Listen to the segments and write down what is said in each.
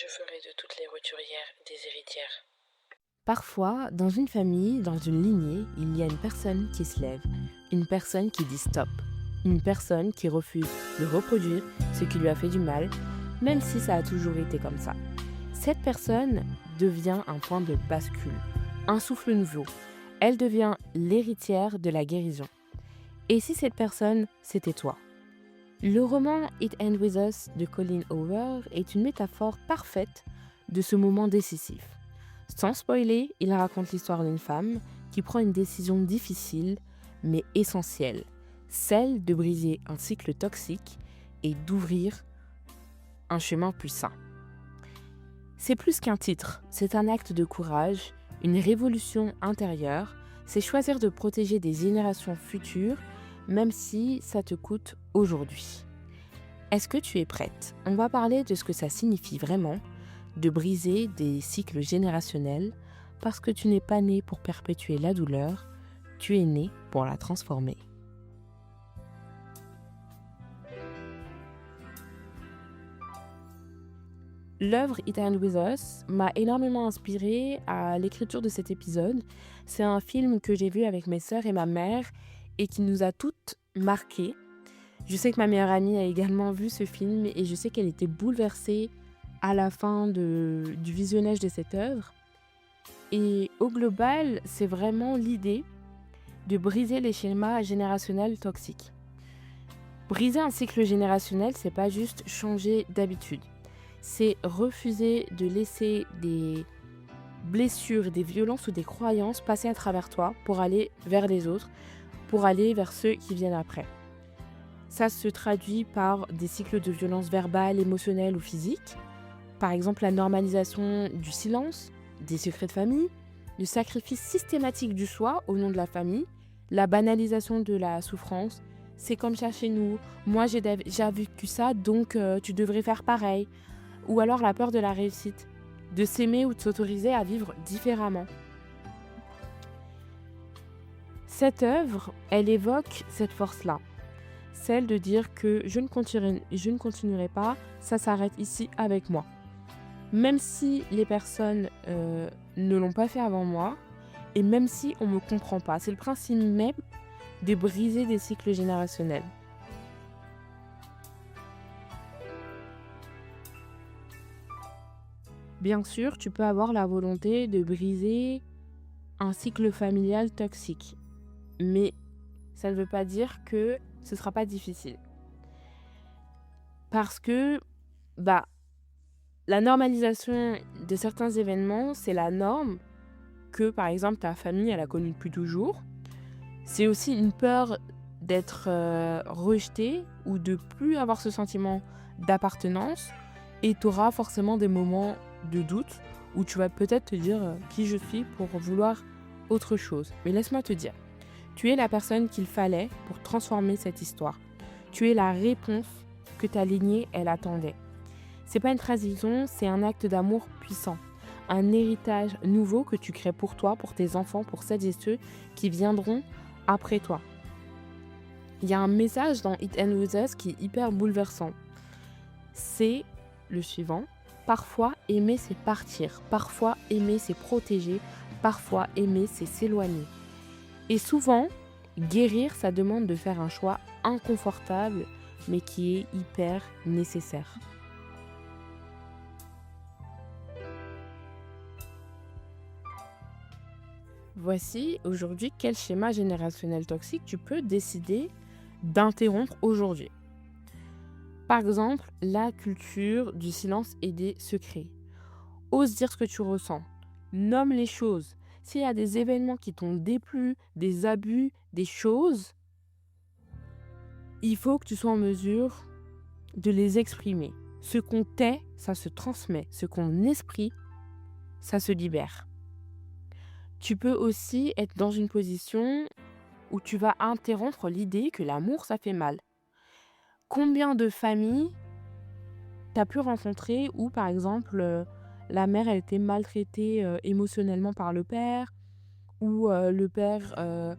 Je ferai de toutes les roturières des héritières. Parfois, dans une famille, dans une lignée, il y a une personne qui se lève, une personne qui dit stop, une personne qui refuse de reproduire ce qui lui a fait du mal, même si ça a toujours été comme ça. Cette personne devient un point de bascule, un souffle nouveau. Elle devient l'héritière de la guérison. Et si cette personne, c'était toi? Le roman It Ends With Us de Colleen Hoover est une métaphore parfaite de ce moment décisif. Sans spoiler, il raconte l'histoire d'une femme qui prend une décision difficile mais essentielle, celle de briser un cycle toxique et d'ouvrir un chemin plus sain. C'est plus qu'un titre, c'est un acte de courage, une révolution intérieure, c'est choisir de protéger des générations futures, même si ça te coûte aujourd'hui. Est-ce que tu es prête? On va parler de ce que ça signifie vraiment, de briser des cycles générationnels, parce que tu n'es pas né pour perpétuer la douleur, tu es né pour la transformer. L'œuvre It Ends With Us m'a énormément inspirée à l'écriture de cet épisode. C'est un film que j'ai vu avec mes sœurs et ma mère et qui nous a toutes marquées. Je sais que ma meilleure amie a également vu ce film et je sais qu'elle était bouleversée à la fin du visionnage de cette œuvre. Et au global, c'est vraiment l'idée de briser les schémas générationnels toxiques. Briser un cycle générationnel, c'est pas juste changer d'habitude. C'est refuser de laisser des blessures, des violences ou des croyances passer à travers toi pour aller vers les autres, pour aller vers ceux qui viennent après. Ça se traduit par des cycles de violence verbale, émotionnelle ou physique. Par exemple, la normalisation du silence, des secrets de famille, le sacrifice systématique du soi au nom de la famille, la banalisation de la souffrance. C'est comme ça chez nous. Moi, j'ai déjà vécu ça, donc tu devrais faire pareil. Ou alors la peur de la réussite, de s'aimer ou de s'autoriser à vivre différemment. Cette œuvre, elle évoque cette force-là. Celle de dire que je ne continuerai pas, ça s'arrête ici avec moi. Même si les personnes ne l'ont pas fait avant moi, et même si on ne me comprend pas. C'est le principe même de briser des cycles générationnels. Bien sûr, tu peux avoir la volonté de briser un cycle familial toxique, mais ça ne veut pas dire que ce ne sera pas difficile. Parce que la normalisation de certains événements, c'est la norme que, par exemple, ta famille, elle a connue depuis toujours. C'est aussi une peur d'être rejeté ou de plus avoir ce sentiment d'appartenance. Et tu auras forcément des moments de doute où tu vas peut-être te dire qui je suis pour vouloir autre chose. Mais laisse-moi te dire, tu es la personne qu'il fallait pour transformer cette histoire. Tu es la réponse que ta lignée, elle attendait. C'est pas une transition, c'est un acte d'amour puissant. Un héritage nouveau que tu crées pour toi, pour tes enfants, pour celles et ceux qui viendront après toi. Il y a un message dans It Ends With Us qui est hyper bouleversant. C'est le suivant. Parfois, aimer, c'est partir. Parfois, aimer, c'est protéger. Parfois, aimer, c'est s'éloigner. Et souvent, guérir, ça demande de faire un choix inconfortable, mais qui est hyper nécessaire. Voici aujourd'hui quel schéma générationnel toxique tu peux décider d'interrompre aujourd'hui. Par exemple, la culture du silence et des secrets. Ose dire ce que tu ressens. Nomme les choses. S'il y a des événements qui t'ont déplu, des abus, des choses, il faut que tu sois en mesure de les exprimer. Ce qu'on tait, ça se transmet. Ce qu'on esprit, ça se libère. Tu peux aussi être dans une position où tu vas interrompre l'idée que l'amour, ça fait mal. Combien de familles t'as pu rencontrer où, par exemple, la mère, elle était maltraitée émotionnellement par le père, ou le père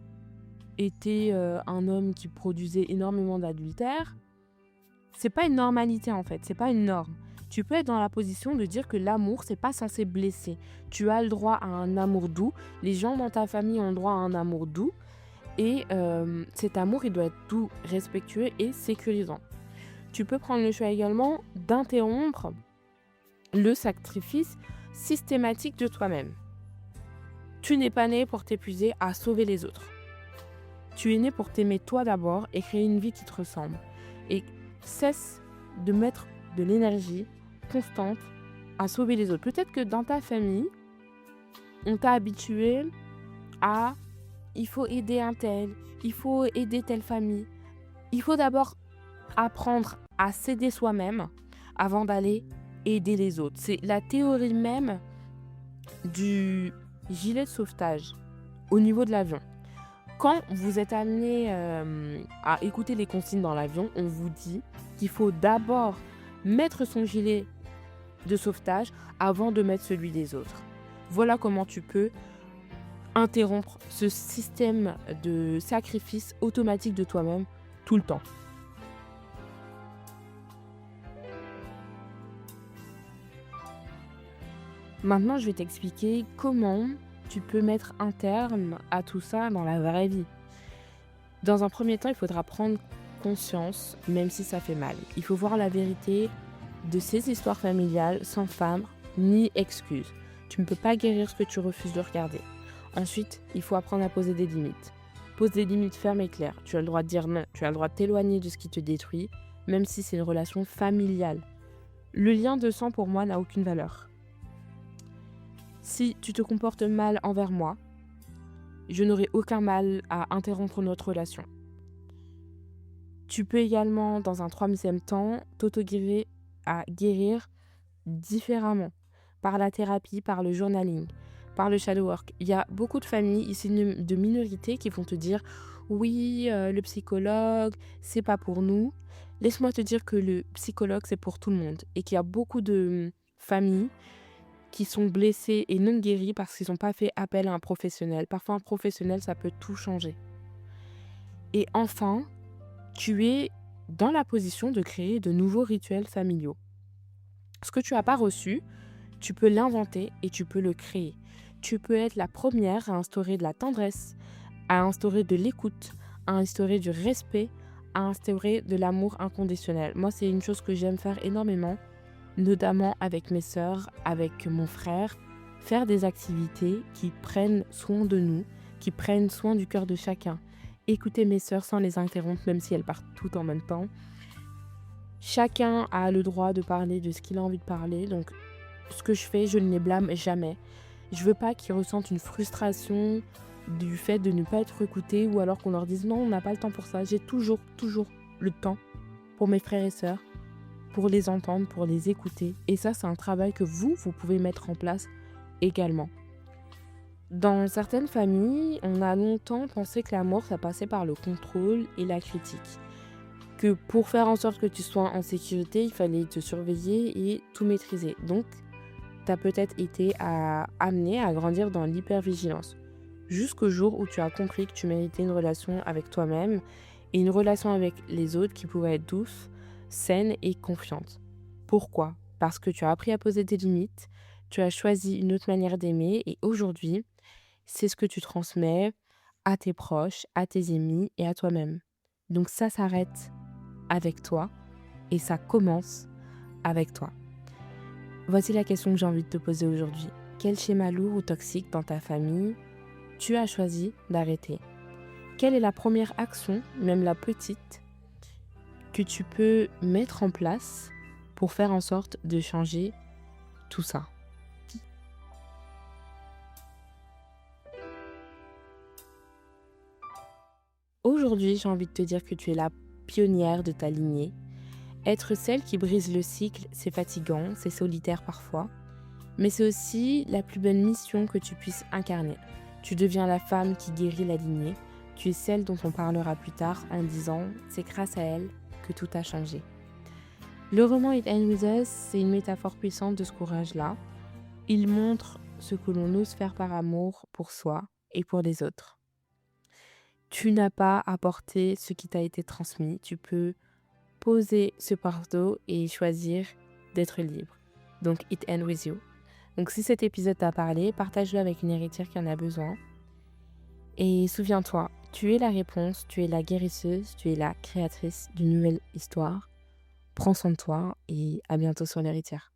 était un homme qui produisait énormément d'adultère. C'est pas une normalité en fait, c'est pas une norme. Tu peux être dans la position de dire que l'amour, c'est pas censé blesser. Tu as le droit à un amour doux. Les gens dans ta famille ont le droit à un amour doux. Et cet amour, il doit être doux, respectueux et sécurisant. Tu peux prendre le choix également d'interrompre le sacrifice systématique de toi-même. Tu n'es pas né pour t'épuiser à sauver les autres. Tu es né pour t'aimer toi d'abord et créer une vie qui te ressemble. Et cesse de mettre de l'énergie constante à sauver les autres. Peut-être que dans ta famille, on t'a habitué à il faut aider un tel, il faut aider telle famille. Il faut d'abord apprendre à s'aider soi-même avant d'aller aider les autres. C'est la théorie même du gilet de sauvetage au niveau de l'avion. Quand vous êtes amené à écouter les consignes dans l'avion, on vous dit qu'il faut d'abord mettre son gilet de sauvetage avant de mettre celui des autres. Voilà comment tu peux interrompre ce système de sacrifice automatique de toi-même tout le temps. Maintenant, je vais t'expliquer comment tu peux mettre un terme à tout ça dans la vraie vie. Dans un premier temps, il faudra prendre conscience, même si ça fait mal. Il faut voir la vérité de ces histoires familiales sans femme ni excuse. Tu ne peux pas guérir ce que tu refuses de regarder. Ensuite, il faut apprendre à poser des limites. Pose des limites fermes et claires. Tu as le droit de dire non. Tu as le droit de t'éloigner de ce qui te détruit, même si c'est une relation familiale. Le lien de sang, pour moi, n'a aucune valeur. Si tu te comportes mal envers moi, je n'aurai aucun mal à interrompre notre relation. Tu peux également, dans un troisième temps, t'auto-guérir à guérir différemment. Par la thérapie, par le journaling, par le shadow work. Il y a beaucoup de familles issues de minorités qui vont te dire « Oui, le psychologue, c'est pas pour nous ». Laisse-moi te dire que le psychologue, c'est pour tout le monde. Et qu'il y a beaucoup de familles qui sont blessées et non guéries parce qu'ils n'ont pas fait appel à un professionnel. Parfois, un professionnel, ça peut tout changer. Et enfin, tu es dans la position de créer de nouveaux rituels familiaux. Ce que tu n'as pas reçu, tu peux l'inventer et tu peux le créer. Tu peux être la première à instaurer de la tendresse, à instaurer de l'écoute, à instaurer du respect, à instaurer de l'amour inconditionnel. Moi, c'est une chose que j'aime faire énormément, notamment avec mes sœurs, avec mon frère, faire des activités qui prennent soin de nous, qui prennent soin du cœur de chacun. Écouter mes sœurs sans les interrompre, même si elles partent toutes en même temps. Chacun a le droit de parler de ce qu'il a envie de parler, donc ce que je fais, je ne les blâme jamais. Je veux pas qu'ils ressentent une frustration du fait de ne pas être écoutés ou alors qu'on leur dise non, on n'a pas le temps pour ça. J'ai toujours le temps pour mes frères et sœurs, pour les entendre, pour les écouter. Et ça, c'est un travail que vous pouvez mettre en place également. Dans certaines familles, on a longtemps pensé que l'amour, ça passait par le contrôle et la critique. Que pour faire en sorte que tu sois en sécurité, il fallait te surveiller et tout maîtriser. Donc, tu as peut-être été amené à grandir dans l'hypervigilance. Jusqu'au jour où tu as compris que tu méritais une relation avec toi-même et une relation avec les autres qui pouvait être douce, saine et confiante. Pourquoi ? Parce que tu as appris à poser des limites, tu as choisi une autre manière d'aimer et aujourd'hui, c'est ce que tu transmets à tes proches, à tes amis et à toi-même. Donc ça s'arrête avec toi et ça commence avec toi. Voici la question que j'ai envie de te poser aujourd'hui. Quel schéma lourd ou toxique dans ta famille tu as choisi d'arrêter ? Quelle est la première action, même la petite, que tu peux mettre en place pour faire en sorte de changer tout ça ? Aujourd'hui, j'ai envie de te dire que tu es la pionnière de ta lignée. Être celle qui brise le cycle, c'est fatigant, c'est solitaire parfois, mais c'est aussi la plus belle mission que tu puisses incarner. Tu deviens la femme qui guérit la lignée, tu es celle dont on parlera plus tard en disant « c'est grâce à elle que tout a changé ». Le roman It Ends With Us, c'est une métaphore puissante de ce courage-là. Il montre ce que l'on ose faire par amour pour soi et pour les autres. Tu n'as pas à porter ce qui t'a été transmis, tu peux poser ce fardeau et choisir d'être libre. Donc, it ends with you. Donc, si cet épisode t'a parlé, partage-le avec une héritière qui en a besoin. Et souviens-toi, tu es la réponse, tu es la guérisseuse, tu es la créatrice d'une nouvelle histoire. Prends soin de toi et à bientôt sur l'héritière.